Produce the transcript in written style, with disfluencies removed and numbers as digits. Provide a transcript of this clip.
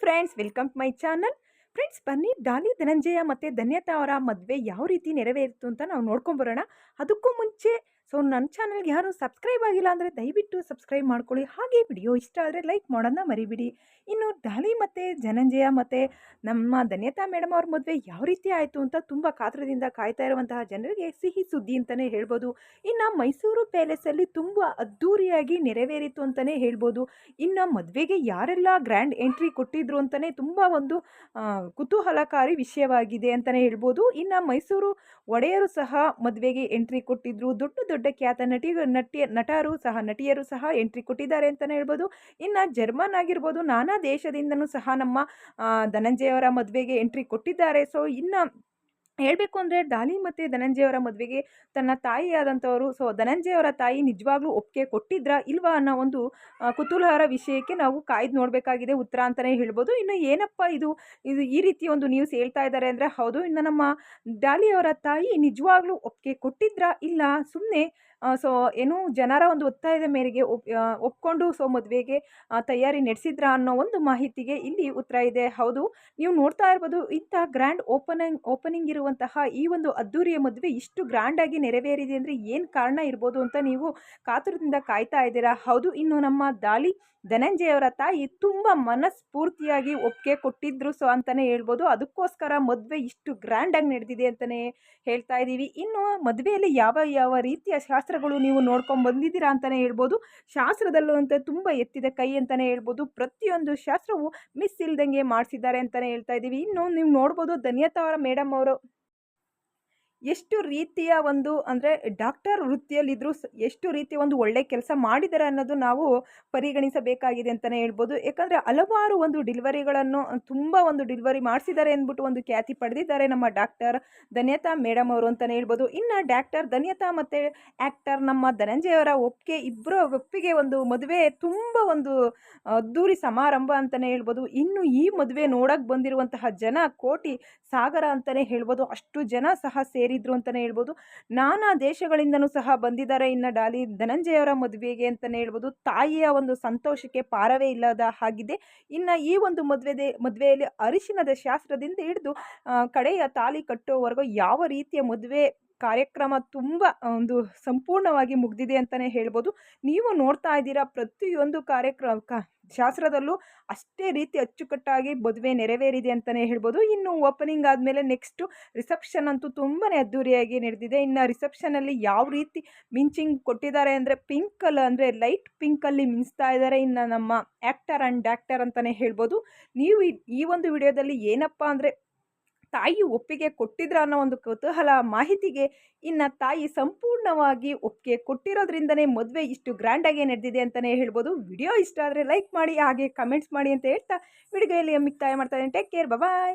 Friends, welcome to my channel. Friends, ಬನ್ನಿ ಡಾಲಿ ಧನಂಜಯ ಮತ್ತು ಧನ್ಯತಾ ಅವರ ಮದುವೆ ಯಾವ ರೀತಿ ನೆರವೇರಿತು ಅಂತ ನಾವು ನೋಡ್ಕೊಂಬರೋಣ. ಅದಕ್ಕೂ ಮುಂಚೆ ನನ್ನ ಚಾನಲ್ಗೆ ಯಾರು ಸಬ್ಸ್ಕ್ರೈಬ್ ಆಗಿಲ್ಲ ಅಂದರೆ ದಯವಿಟ್ಟು ಸಬ್ಸ್ಕ್ರೈಬ್ ಮಾಡ್ಕೊಳ್ಳಿ. ಹಾಗೆ ವಿಡಿಯೋ ಇಷ್ಟ ಆದರೆ ಲೈಕ್ ಮಾಡೋದನ್ನ ಮರಿಬಿಡಿ. ಇನ್ನು ಡಾಲಿ ಮತ್ತು ಧನಂಜಯ ಮತ್ತು ನಮ್ಮ ಧನ್ಯತಾ ಮೇಡಮ್ ಅವ್ರ ಮದುವೆ ಯಾವ ರೀತಿ ಆಯಿತು ಅಂತ ತುಂಬ ಕಾತರದಿಂದ ಕಾಯ್ತಾ ಇರುವಂತಹ ಜನರಿಗೆ ಸಿಹಿ ಸುದ್ದಿ ಅಂತಲೇ ಹೇಳ್ಬೋದು. ಇನ್ನು ಮೈಸೂರು ಪ್ಯಾಲೇಸಲ್ಲಿ ತುಂಬ ಅದ್ಧೂರಿಯಾಗಿ ನೆರವೇರಿತು ಅಂತಲೇ ಹೇಳ್ಬೋದು. ಇನ್ನು ಮದುವೆಗೆ ಯಾರೆಲ್ಲ ಗ್ರ್ಯಾಂಡ್ ಎಂಟ್ರಿ ಕೊಟ್ಟಿದ್ರು ಅಂತಲೇ ತುಂಬ ಒಂದು ಕುತೂಹಲಕಾರಿ ವಿಷಯವಾಗಿದೆ ಅಂತಲೇ ಹೇಳ್ಬೋದು. ಇನ್ನು ಮೈಸೂರು ಒಡೆಯರು ಸಹ ಮದುವೆಗೆ ಎಂಟ್ರಿ ಕೊಟ್ಟಿದ್ರು. ದೊಡ್ಡ ದೊಡ್ಡ ಖ್ಯಾತ ನಟಿಯರು ಸಹ ಎಂಟ್ರಿ ಕೊಟ್ಟಿದ್ದಾರೆ ಅಂತಲೇ ಹೇಳ್ಬೋದು. ಇನ್ನು ಜರ್ಮನ್ ಆಗಿರ್ಬೋದು, ನಾನಾ ದೇಶದಿಂದನೂ ಸಹ ನಮ್ಮ ಧನಂಜಯವರ ಮದುವೆಗೆ ಎಂಟ್ರಿ ಕೊಟ್ಟಿದ್ದಾರೆ. ಸೊ ಇನ್ನು ಹೇಳಬೇಕು ಅಂದರೆ ಡಾಲಿ ಮತ್ತು ಧನಂಜಯವರ ಮದುವೆಗೆ ತನ್ನ ತಾಯಿಯಾದಂಥವರು, ಧನಂಜಯವರ ತಾಯಿ ನಿಜವಾಗ್ಲೂ ಒಪ್ಪಿಗೆ ಕೊಟ್ಟಿದ್ರಾ ಇಲ್ವಾ ಅನ್ನೋ ಒಂದು ಕುತೂಹಲಕರ ವಿಷಯಕ್ಕೆ ನಾವು ಕಾಯ್ದು ನೋಡಬೇಕಾಗಿದೆ ಉತ್ತರ ಅಂತಲೇ ಹೇಳ್ಬೋದು. ಇನ್ನು ಏನಪ್ಪ ಇದು ಈ ರೀತಿ ಒಂದು ನ್ಯೂಸ್ ಹೇಳ್ತಾ ಇದ್ದಾರೆ ಅಂದರೆ, ಹೌದು, ಇನ್ನು ನಮ್ಮ ಡಾಲಿಯವರ ತಾಯಿ ನಿಜವಾಗ್ಲೂ ಒಪ್ಪಿಗೆ ಕೊಟ್ಟಿದ್ರಾ ಇಲ್ಲ ಸುಮ್ಮನೆ ಏನು ಜನರ ಒಂದು ಒತ್ತಾಯದ ಮೇರೆಗೆ ಒಪ್ಕೊಂಡು ಮದುವೆಗೆ ತಯಾರಿ ನಡೆಸಿದ್ರಾ ಅನ್ನೋ ಒಂದು ಮಾಹಿತಿಗೆ ಇಲ್ಲಿ ಉತ್ತರ ಇದೆ. ಹೌದು, ನೀವು ನೋಡ್ತಾ ಇರ್ಬೋದು, ಇಂಥ ಗ್ರ್ಯಾಂಡ್ ಓಪನಿಂಗ್ ಇರುವಂತಹ ಈ ಒಂದು ಅದ್ದೂರಿಯ ಮದುವೆ ಇಷ್ಟು ಗ್ರ್ಯಾಂಡಾಗಿ ನೆರವೇರಿದೆ ಅಂದರೆ ಏನು ಕಾರಣ ಇರ್ಬೋದು ಅಂತ ನೀವು ಕಾತುರದಿಂದ ಕಾಯ್ತಾ ಇದ್ದೀರಾ. ಹೌದು, ಇನ್ನು ನಮ್ಮ ಡಾಲಿ ಧನಂಜಯವರ ತಾಯಿ ತುಂಬ ಮನಸ್ಫೂರ್ತಿಯಾಗಿ ಒಪ್ಪಿಗೆ ಕೊಟ್ಟಿದ್ರು ಅಂತಲೇ ಹೇಳ್ಬೋದು. ಅದಕ್ಕೋಸ್ಕರ ಮದುವೆ ಇಷ್ಟು ಗ್ರ್ಯಾಂಡಾಗಿ ನಡೆದಿದೆ ಅಂತಲೇ ಹೇಳ್ತಾ ಇದ್ದೀವಿ. ಇನ್ನು ಮದುವೆಯಲ್ಲಿ ಯಾವ ಯಾವ ರೀತಿಯ ಶಾಸ್ತ್ರಗಳು ನೀವು ನೋಡ್ಕೊಂಡು ಬಂದಿದ್ದೀರಾ ಅಂತಲೇ ಹೇಳ್ಬೋದು. ಶಾಸ್ತ್ರದಲ್ಲೂ ಅಂತ ತುಂಬ ಎತ್ತಿದ ಕೈ ಅಂತಲೇ ಹೇಳ್ಬೋದು. ಪ್ರತಿಯೊಂದು ಶಾಸ್ತ್ರವು ಮಿಸ್ ಇಲ್ದಂಗೆ ಮಾಡಿಸಿದ್ದಾರೆ ಅಂತಲೇ ಹೇಳ್ತಾ ಇದ್ದೀವಿ. ಇನ್ನು ನೀವು ನೋಡ್ಬೋದು, ಧನ್ಯತಾ ಅವರ ಮೇಡಮ್ ಅವರು ಎಷ್ಟು ರೀತಿಯ ಒಂದು ಅಂದರೆ ಡಾಕ್ಟರ್ ವೃತ್ತಿಯಲ್ಲಿದ್ದರೂ ಎಷ್ಟು ರೀತಿಯ ಒಂದು ಒಳ್ಳೆ ಕೆಲಸ ಮಾಡಿದ್ದಾರೆ ಅನ್ನೋದು ನಾವು ಪರಿಗಣಿಸಬೇಕಾಗಿದೆ ಅಂತಲೇ ಹೇಳ್ಬೋದು. ಯಾಕಂದರೆ ಹಲವಾರು ಒಂದು ಡಿಲಿವರಿಗಳನ್ನು ತುಂಬ ಒಂದು ಡಿಲಿವರಿ ಮಾಡಿಸಿದ್ದಾರೆ ಅಂದ್ಬಿಟ್ಟು ಒಂದು ಖ್ಯಾತಿ ಪಡೆದಿದ್ದಾರೆ ನಮ್ಮ ಡಾಕ್ಟರ್ ಧನ್ಯತಾ ಮೇಡಮ್ ಅವರು ಅಂತಲೇ ಹೇಳ್ಬೋದು. ಇನ್ನು ಡಾಕ್ಟರ್ ಧನ್ಯತಾ ಮತ್ತು ಆ್ಯಕ್ಟರ್ ನಮ್ಮ ಧನಂಜಯವರ ಇಬ್ಬರ ಒಪ್ಪಿಗೆ ಒಂದು ಮದುವೆ ತುಂಬ ಒಂದು ಅದ್ದೂರಿ ಸಮಾರಂಭ ಅಂತಲೇ ಹೇಳ್ಬೋದು. ಇನ್ನು ಈ ಮದುವೆ ನೋಡೋಕ್ಕೆ ಬಂದಿರುವಂತಹ ಜನ ಕೋಟಿ ಸಾಗರ ಅಂತಲೇ ಹೇಳ್ಬೋದು. ಅಷ್ಟು ಜನ ಸಹ ಸೇರಿದ್ರು ಅಂತಲೇ ಹೇಳ್ಬೋದು. ನಾನಾ ದೇಶಗಳಿಂದನೂ ಸಹ ಬಂದಿದ್ದಾರೆ ಇನ್ನು ಡಾಲಿ ಧನಂಜಯವರ ಮದುವೆಗೆ ಅಂತಲೇ ಹೇಳ್ಬೋದು. ತಾಯಿಯ ಒಂದು ಸಂತೋಷಕ್ಕೆ ಪಾರವೇ ಇಲ್ಲದ ಹಾಗಿದೆ. ಇನ್ನು ಈ ಒಂದು ಮದುವೆಯಲ್ಲಿ ಅರಿಶಿನದ ಶಾಸ್ತ್ರದಿಂದ ಹಿಡಿದು ಕಡೆಯ ತಾಲಿ ಕಟ್ಟುವವರೆಗೂ ಯಾವ ರೀತಿಯ ಮದುವೆ ಕಾರ್ಯಕ್ರಮ ತುಂಬ ಒಂದು ಸಂಪೂರ್ಣವಾಗಿ ಮುಗಿದಿದೆ ಅಂತಲೇ ಹೇಳ್ಬೋದು. ನೀವು ನೋಡ್ತಾ ಇದ್ದೀರಾ, ಪ್ರತಿಯೊಂದು ಶಾಸ್ತ್ರದಲ್ಲೂ ಅಷ್ಟೇ ರೀತಿ ಅಚ್ಚುಕಟ್ಟಾಗಿ ಮದುವೆ ನೆರವೇರಿದೆ ಅಂತಲೇ ಹೇಳ್ಬೋದು. ಇನ್ನು ಓಪನಿಂಗ್ ಆದಮೇಲೆ ನೆಕ್ಸ್ಟು ರಿಸೆಪ್ಷನ್ ಅಂತೂ ತುಂಬಾ ಅದ್ದೂರಿಯಾಗಿ ನಡೆದಿದೆ. ಇನ್ನು ರಿಸೆಪ್ಷನಲ್ಲಿ ಯಾವ ರೀತಿ ಮಿಂಚಿಂಗ್ ಕೊಟ್ಟಿದ್ದಾರೆ ಅಂದರೆ ಪಿಂಕಲ್ಲಿ ಅಂದರೆ ಲೈಟ್ ಪಿಂಕಲ್ಲಿ ಮಿಂಚ್ತಾ ಇದ್ದಾರೆ ಇನ್ನು ನಮ್ಮ ಆ್ಯಕ್ಟರ್ ಆ್ಯಂಡ್ ಡಾಕ್ಟರ್ ಅಂತಲೇ ಹೇಳ್ಬೋದು. ನೀವು ಈ ಒಂದು ವಿಡಿಯೋದಲ್ಲಿ ಏನಪ್ಪ ಅಂದರೆ ತಾಯಿ ಒಪ್ಪಿಗೆ ಕೊಟ್ಟಿದ್ರ ಅನ್ನೋ ಒಂದು ಕುತೂಹಲ ಮಾಹಿತಿಗೆ ಇನ್ನು ತಾಯಿ ಸಂಪೂರ್ಣವಾಗಿ ಒಪ್ಪಿಗೆ ಕೊಟ್ಟಿರೋದ್ರಿಂದನೇ ಮದುವೆ ಇಷ್ಟು ಗ್ರ್ಯಾಂಡಾಗಿ ನಡೆದಿದೆ ಅಂತಲೇ ಹೇಳ್ಬೋದು. ವಿಡಿಯೋ ಇಷ್ಟ ಆದರೆ ಲೈಕ್ ಮಾಡಿ, ಹಾಗೆ ಕಮೆಂಟ್ಸ್ ಮಾಡಿ ಅಂತ ಹೇಳ್ತಾ ವಿಡಿಯೋಯಲ್ಲಿ ಮುಕ್ತಾಯ ಮಾಡ್ತಾ ಇದ್ದೀನಿ. ಟೇಕ್ ಕೇರ್, ಬಾಯ್.